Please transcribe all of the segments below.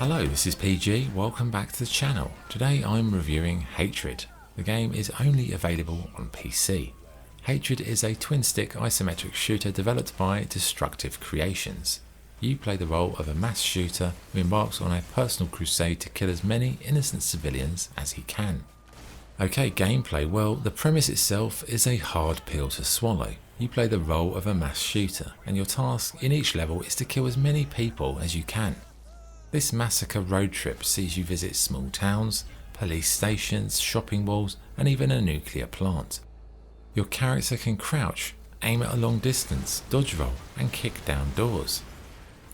Hello, this is PG, welcome back to the channel. Today I'm reviewing Hatred. The game is only available on PC. Hatred is a twin-stick isometric shooter developed by Destructive Creations. You play the role of a mass shooter who embarks on a personal crusade to kill as many innocent civilians as he can. Okay, gameplay. Well, the premise itself is a hard pill to swallow. You play the role of a mass shooter, and your task in each level is to kill as many people as you can. This massacre road trip sees you visit small towns, police stations, shopping malls, and even a nuclear plant. Your character can crouch, aim at a long distance, dodge roll, and kick down doors.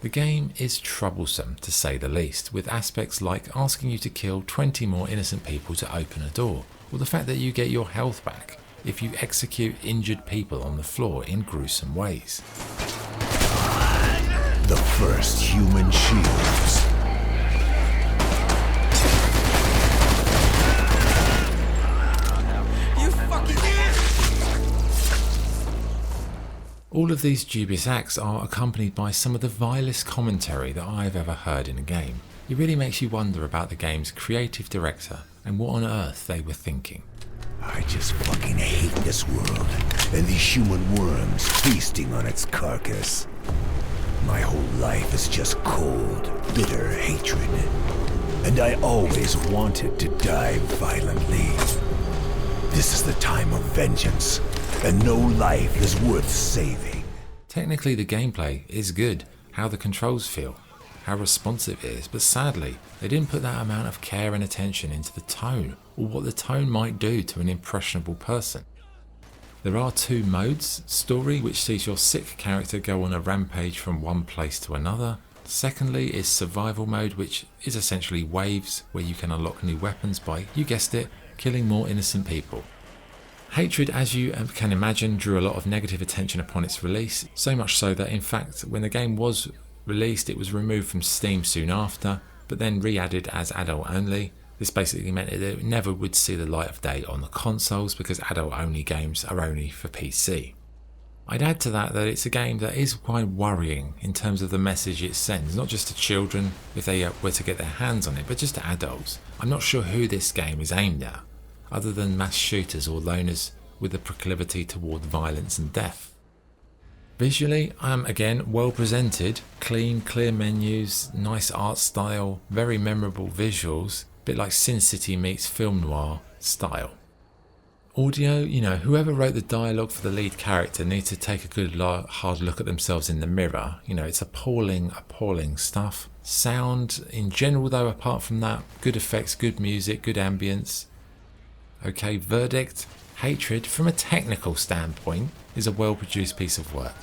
The game is troublesome to say the least, with aspects like asking you to kill 20 more innocent people to open a door, or the fact that you get your health back if you execute injured people on the floor in gruesome ways. The first human shields. All of these dubious acts are accompanied by some of the vilest commentary that I've ever heard in a game. It really makes you wonder about the game's creative director and what on earth they were thinking. I just fucking hate this world and these human worms feasting on its carcass. My whole life is just cold, bitter hatred. And I always wanted to die violently. This is the time of vengeance, and no life is worth saving. Technically the gameplay is good, how the controls feel, how responsive it is, but sadly they didn't put that amount of care and attention into the tone, or what the tone might do to an impressionable person. There are two modes: story, which sees your sick character go on a rampage from one place to another. Secondly is survival mode, which is essentially waves, where you can unlock new weapons by, you guessed it, killing more innocent people. Hatred, as you can imagine, drew a lot of negative attention upon its release, so much so that in fact when the game was released it was removed from Steam soon after, but then re-added as adult only. This basically meant that it never would see the light of day on the consoles because adult only games are only for PC. I'd add to that it's a game that is quite worrying in terms of the message it sends, not just to children if they were to get their hands on it, but just to adults. I'm not sure who this game is aimed at, other than mass shooters or loners with a proclivity toward violence and death. Visually, again well presented, clean, clear menus, nice art style, very memorable visuals, a bit like Sin City meets film noir style. Audio, whoever wrote the dialogue for the lead character needs to take a good hard look at themselves in the mirror. It's appalling stuff. Sound in general though, apart from that, good effects, good music, good ambience. Okay, verdict: Hatred, from a technical standpoint, is a well-produced piece of work.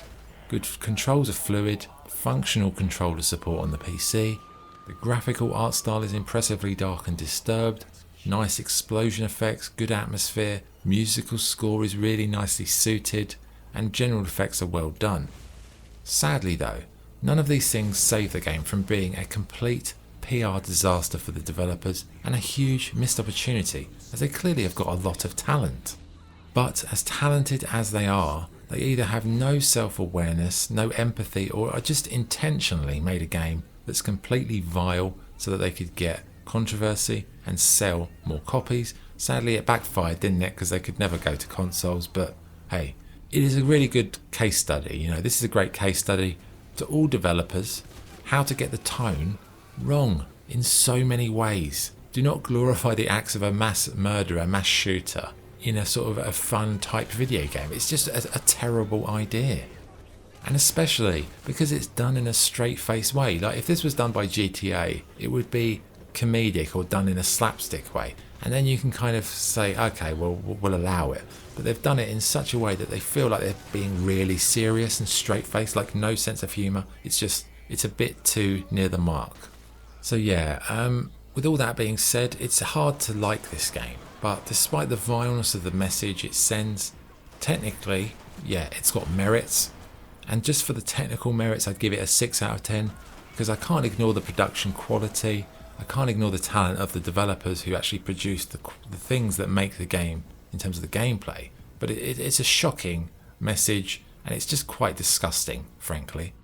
Good controls are fluid, functional controller support on the PC, the graphical art style is impressively dark and disturbed, nice explosion effects, good atmosphere, musical score is really nicely suited, and general effects are well done. Sadly though, none of these things save the game from being a complete PR disaster for the developers and a huge missed opportunity, as they clearly have got a lot of talent. But as talented as they are, they either have no self-awareness, no empathy, or are just intentionally made a game that's completely vile so that they could get controversy and sell more copies. Sadly it backfired, didn't it, because they could never go to consoles, but hey, it is a really good case study. This is a great case study to all developers, how to get the tone wrong in so many ways. Do not glorify the acts of a mass murderer, mass shooter in a sort of a fun type video game. It's just a terrible idea. And especially because it's done in a straight-faced way. Like if this was done by GTA, it would be comedic or done in a slapstick way. And then you can kind of say, okay, well, we'll allow it. But they've done it in such a way that they feel like they're being really serious and straight-faced, like no sense of humour. It's a bit too near the mark. So yeah, with all that being said, it's hard to like this game. But despite the vileness of the message it sends, technically, yeah, it's got merits. And just for the technical merits, I'd give it a 6 out of 10, because I can't ignore the production quality, I can't ignore the talent of the developers who actually produce the things that make the game in terms of the gameplay. But it's a shocking message, and it's just quite disgusting, frankly.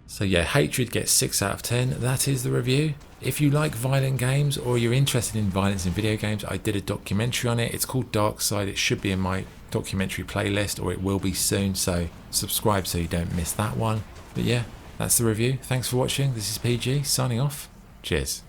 So yeah, Hatred gets 6 out of 10. That is the review. If you like violent games or you're interested in violence in video games, I did a documentary on it. It's called Dark Side. It should be in my documentary playlist, or it will be soon, so subscribe so you don't miss that one. But yeah, that's the review. Thanks for watching. This is PG signing off. Cheers.